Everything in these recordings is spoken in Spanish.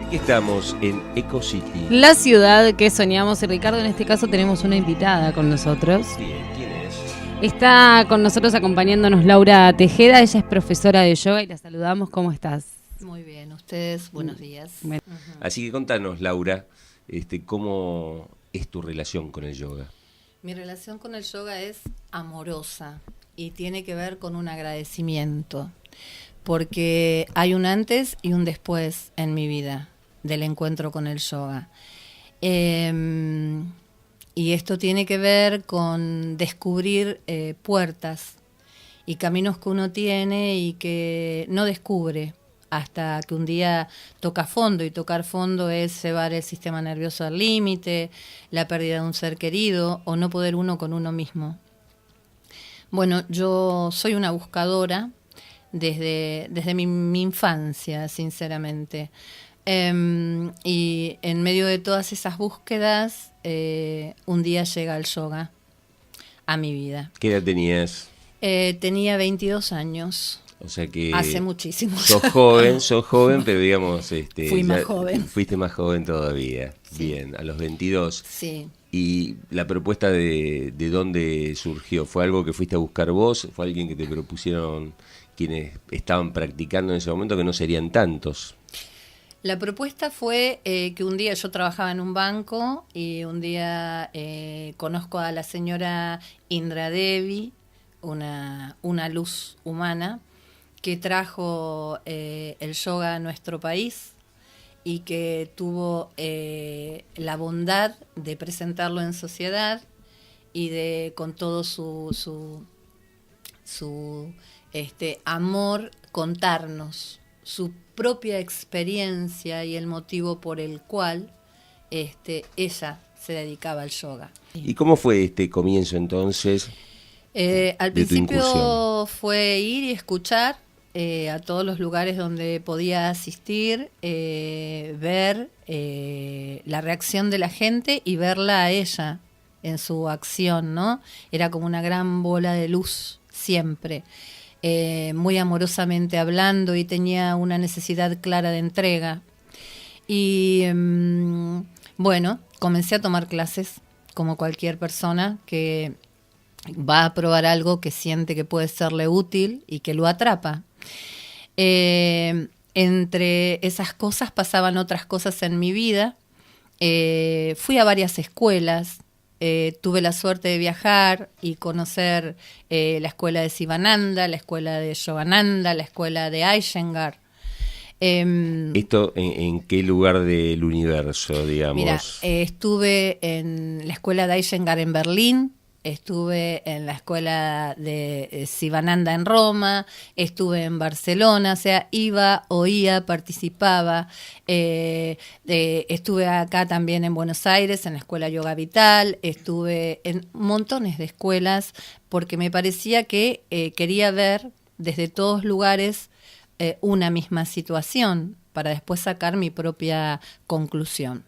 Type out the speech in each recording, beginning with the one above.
Aquí estamos en Eco City. La ciudad que soñamos. Y Ricardo, en este caso tenemos una invitada con nosotros. Bien, ¿quién es? Está con nosotros acompañándonos Laura Tejeda. Ella es profesora de yoga y la saludamos. ¿Cómo estás? Muy bien, ustedes, buenos días. Bueno. Así que contanos, Laura, ¿cómo es tu relación con el yoga? Mi relación con el yoga es amorosa y tiene que ver con un agradecimiento, porque hay un antes y un después en mi vida del encuentro con el yoga. Y esto tiene que ver con descubrir puertas y caminos que uno tiene y que no descubre hasta que un día toca fondo, y tocar fondo es llevar el sistema nervioso al límite, la pérdida de un ser querido o no poder uno con uno mismo. Bueno, yo soy una buscadora desde mi infancia, sinceramente. Y en medio de todas esas búsquedas, un día llega el yoga a mi vida. ¿Qué edad tenías? Tenía 22 años. O sea que hace muchísimo. Sos joven, pero digamos... Fui más joven. Fuiste más joven todavía. Sí. Bien, a los 22. Sí. ¿Y la propuesta de dónde surgió? ¿Fue algo que fuiste a buscar vos? ¿Fue alguien que te propusieron quienes estaban practicando en ese momento, que no serían tantos? La propuesta fue que un día yo trabajaba en un banco y un día conozco a la señora Indra Devi, una luz humana, que trajo el yoga a nuestro país y que tuvo la bondad de presentarlo en sociedad y de con todo su amor contarnos su propia experiencia y el motivo por el cual ella se dedicaba al yoga. ¿Y cómo fue este comienzo entonces? Al principio fue ir y escuchar a todos los lugares donde podía asistir, ver la reacción de la gente y verla a ella en su acción, ¿no? Era como una gran bola de luz siempre, muy amorosamente hablando, y tenía una necesidad clara de entrega. Y bueno, comencé a tomar clases como cualquier persona que va a probar algo que siente que puede serle útil y que lo atrapa. Entre esas cosas pasaban otras cosas en mi vida. Fui a varias escuelas. Tuve la suerte de viajar y conocer la escuela de Sivananda, la escuela de Yogananda, la escuela de Iyengar. ¿Esto en qué lugar del universo, digamos? Mira, estuve en la escuela de Iyengar en Berlín, estuve en la escuela de Sivananda en Roma, estuve en Barcelona, o sea, iba, oía, participaba. Estuve acá también en Buenos Aires, en la escuela Yoga Vital, estuve en montones de escuelas, porque me parecía que quería ver desde todos lugares una misma situación, para después sacar mi propia conclusión.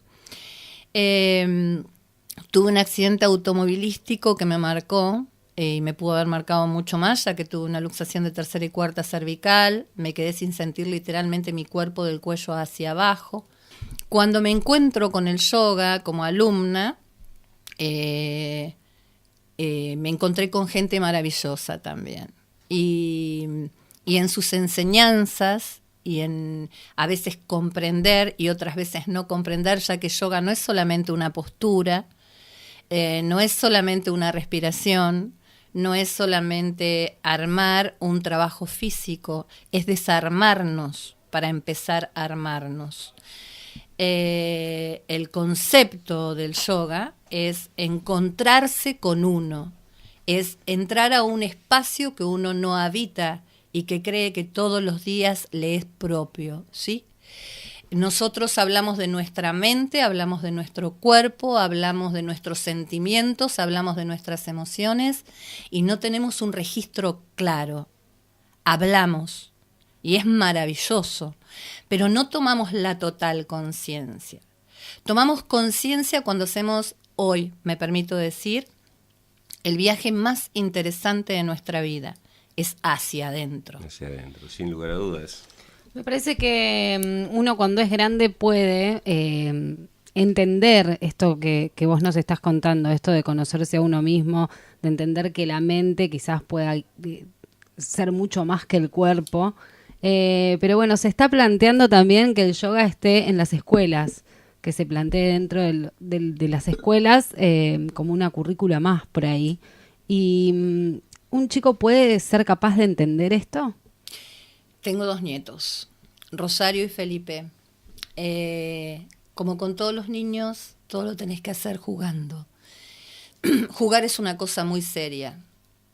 Tuve un accidente automovilístico que me marcó, y me pudo haber marcado mucho más, ya que tuve una luxación de tercera y cuarta cervical. Me quedé sin sentir literalmente mi cuerpo del cuello hacia abajo. Cuando me encuentro con el yoga como alumna, me encontré con gente maravillosa también. Y en sus enseñanzas, y en a veces comprender y otras veces no comprender, ya que yoga no es solamente una postura, no es solamente una respiración, no es solamente armar un trabajo físico, es desarmarnos para empezar a armarnos. El concepto del yoga es encontrarse con uno, es entrar a un espacio que uno no habita y que cree que todos los días le es propio, ¿sí? Nosotros hablamos de nuestra mente, hablamos de nuestro cuerpo, hablamos de nuestros sentimientos, hablamos de nuestras emociones y no tenemos un registro claro. Hablamos y es maravilloso, pero no tomamos la total conciencia. Tomamos conciencia cuando hacemos hoy, me permito decir, el viaje más interesante de nuestra vida. Es hacia adentro. Hacia adentro, sin lugar a dudas. Me parece que uno cuando es grande puede entender esto que vos nos estás contando, esto de conocerse a uno mismo, de entender que la mente quizás pueda ser mucho más que el cuerpo. Pero bueno, se está planteando también que el yoga esté en las escuelas, que se plantee dentro de las escuelas como una currícula más por ahí. Y ¿un chico puede ser capaz de entender esto? Tengo 2 nietos, Rosario y Felipe. Como con todos los niños, todo lo tenés que hacer jugando. Jugar es una cosa muy seria.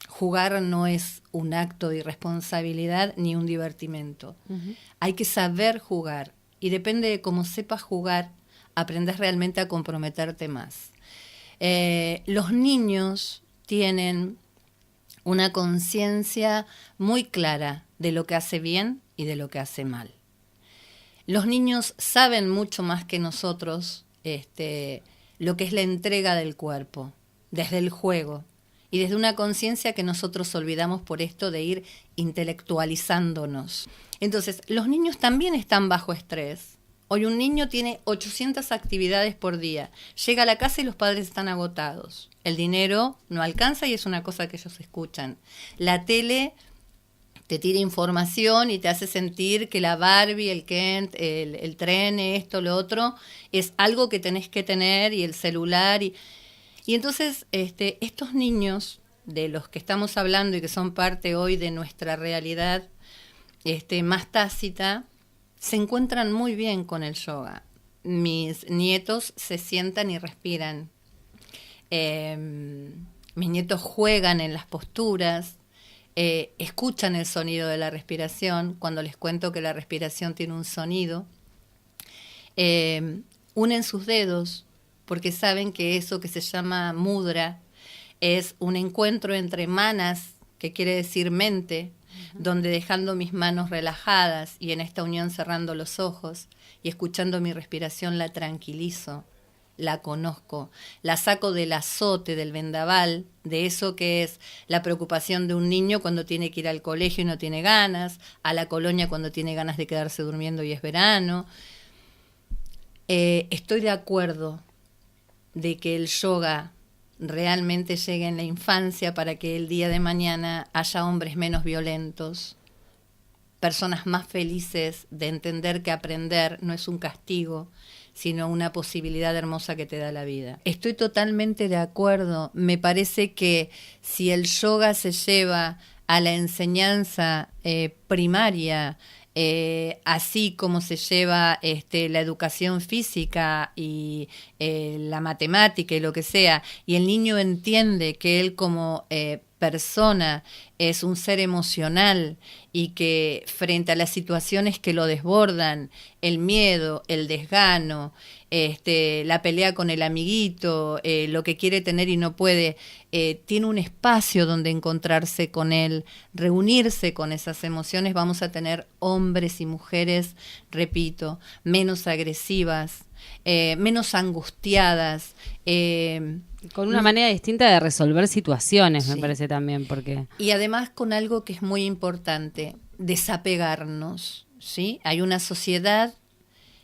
Jugar no es un acto de irresponsabilidad ni un divertimento. Uh-huh. Hay que saber jugar y depende de cómo sepas jugar, aprendes realmente a comprometerte más. Los niños tienen una conciencia muy clara de lo que hace bien y de lo que hace mal. Los niños saben mucho más que nosotros lo que es la entrega del cuerpo, desde el juego y desde una conciencia que nosotros olvidamos por esto de ir intelectualizándonos. Entonces, los niños también están bajo estrés. Hoy un niño tiene 800 actividades por día. Llega a la casa y los padres están agotados. El dinero no alcanza y es una cosa que ellos escuchan. La tele te tira información y te hace sentir que la Barbie, el Kent, el tren, esto, lo otro, es algo que tenés que tener, y el celular. Y entonces estos niños de los que estamos hablando y que son parte hoy de nuestra realidad más tácita, se encuentran muy bien con el yoga. Mis nietos se sientan y respiran. Mis nietos juegan en las posturas, escuchan el sonido de la respiración. Cuando les cuento que la respiración tiene un sonido, unen sus dedos porque saben que eso que se llama mudra es un encuentro entre manas, que quiere decir mente, donde dejando mis manos relajadas y en esta unión cerrando los ojos y escuchando mi respiración la tranquilizo, la conozco, la saco del azote, del vendaval, de eso que es la preocupación de un niño cuando tiene que ir al colegio y no tiene ganas, a la colonia cuando tiene ganas de quedarse durmiendo y es verano. Estoy de acuerdo de que el yoga realmente llegue en la infancia para que el día de mañana haya hombres menos violentos, personas más felices de entender que aprender no es un castigo, sino una posibilidad hermosa que te da la vida. Estoy totalmente de acuerdo. Me parece que si el yoga se lleva a la enseñanza primaria, así como se lleva la educación física y la matemática y lo que sea, y el niño entiende que él como persona es un ser emocional y que frente a las situaciones que lo desbordan, el miedo, el desgano, la pelea con el amiguito, lo que quiere tener y no puede, tiene un espacio donde encontrarse con él, reunirse con esas emociones, vamos a tener hombres y mujeres, repito, menos agresivas, menos angustiadas, con una manera distinta de resolver situaciones, sí. Me parece también, porque... Y además con algo que es muy importante, desapegarnos, ¿sí? Hay una sociedad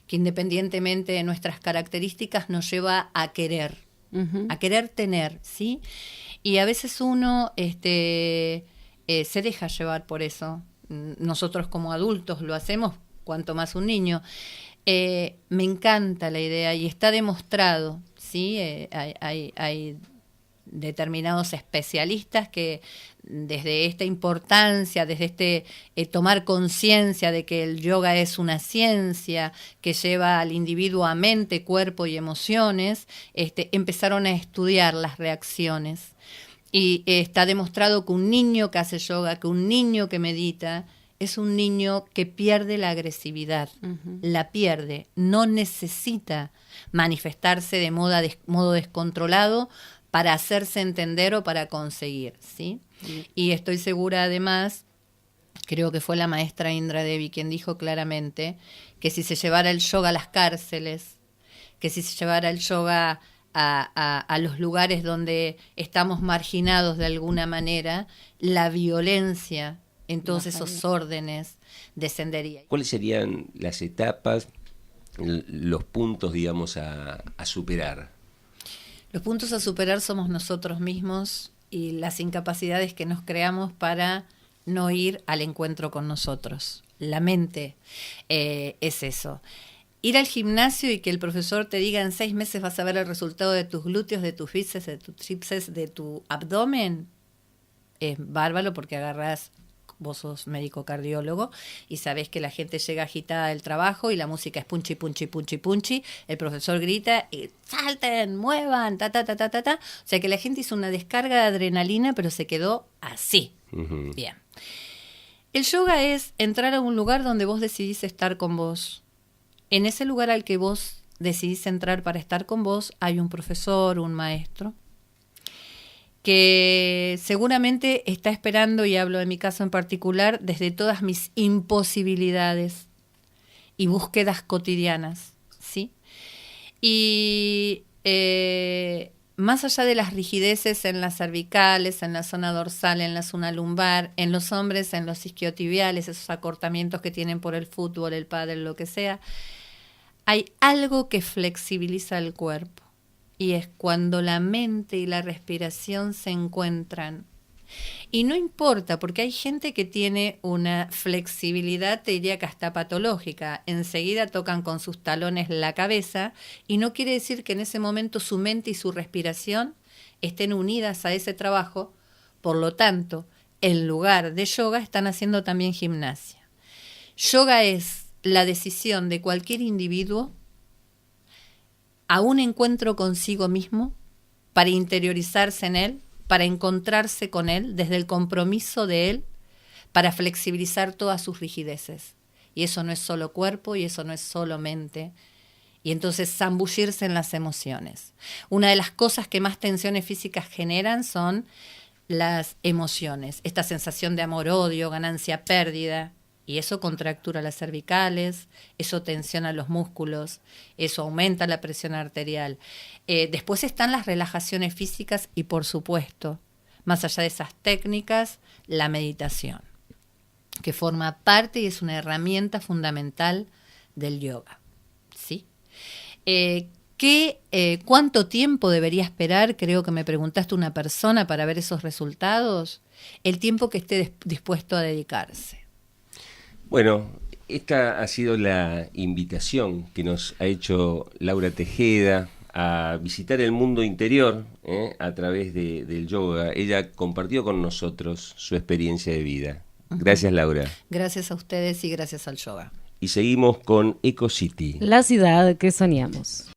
que independientemente de nuestras características nos lleva a querer tener, ¿sí? Y a veces uno se deja llevar por eso. Nosotros como adultos lo hacemos, cuanto más un niño. Me encanta la idea y está demostrado, ¿sí? Hay determinados especialistas que desde esta importancia, desde tomar conciencia de que el yoga es una ciencia que lleva al individuo a mente, cuerpo y emociones, empezaron a estudiar las reacciones. Y está demostrado que un niño que hace yoga, que un niño que medita, es un niño que pierde la agresividad, la pierde, no necesita manifestarse de modo descontrolado para hacerse entender o para conseguir, ¿sí? Y estoy segura además, creo que fue la maestra Indra Devi quien dijo claramente que si se llevara el yoga a las cárceles, que si se llevara el yoga a los lugares donde estamos marginados de alguna manera, la violencia en todos esos órdenes descendería. ¿Cuáles serían las etapas, los puntos, digamos, a superar? Los puntos a superar somos nosotros mismos y las incapacidades que nos creamos para no ir al encuentro con nosotros. La mente es eso. Ir al gimnasio y que el profesor te diga en 6 meses vas a ver el resultado de tus glúteos, de tus bíceps, de tus tríceps, de tu abdomen, es bárbaro porque agarrás, vos sos médico cardiólogo y sabés que la gente llega agitada del trabajo y la música es punchi, punchi, punchi, punchi, el profesor grita y salten, muevan, ta, ta, ta, ta, ta, ta. O sea que la gente hizo una descarga de adrenalina pero se quedó así. Uh-huh. Bien. El yoga es entrar a un lugar donde vos decidís estar con vos. En ese lugar al que vos decidís entrar para estar con vos hay un profesor, un maestro, que seguramente está esperando, y hablo de mi caso en particular, desde todas mis imposibilidades y búsquedas cotidianas, ¿sí? Y más allá de las rigideces en las cervicales, en la zona dorsal, en la zona lumbar, en los hombres, en los isquiotibiales, esos acortamientos que tienen por el fútbol, el pádel, lo que sea, hay algo que flexibiliza el cuerpo. Y es cuando la mente y la respiración se encuentran. Y no importa, porque hay gente que tiene una flexibilidad, te diría que hasta patológica. Enseguida tocan con sus talones la cabeza y no quiere decir que en ese momento su mente y su respiración estén unidas a ese trabajo. Por lo tanto, en lugar de yoga están haciendo también gimnasia. Yoga es la decisión de cualquier individuo a un encuentro consigo mismo, para interiorizarse en él, para encontrarse con él, desde el compromiso de él, para flexibilizar todas sus rigideces. Y eso no es solo cuerpo y eso no es solo mente. Y entonces zambullirse en las emociones. Una de las cosas que más tensiones físicas generan son las emociones. Esta sensación de amor-odio, ganancia-pérdida. Y eso contractura las cervicales, eso tensiona los músculos, eso aumenta la presión arterial. Después están las relajaciones físicas y, por supuesto, más allá de esas técnicas, la meditación, que forma parte y es una herramienta fundamental del yoga. ¿Sí? ¿Cuánto tiempo debería esperar? Creo que me preguntaste una persona para ver esos resultados. El tiempo que esté dispuesto a dedicarse. Bueno, esta ha sido la invitación que nos ha hecho Laura Tejeda a visitar el mundo interior a través del yoga. Ella compartió con nosotros su experiencia de vida. Gracias, Laura. Gracias a ustedes y gracias al yoga. Y seguimos con Eco City. La ciudad que soñamos.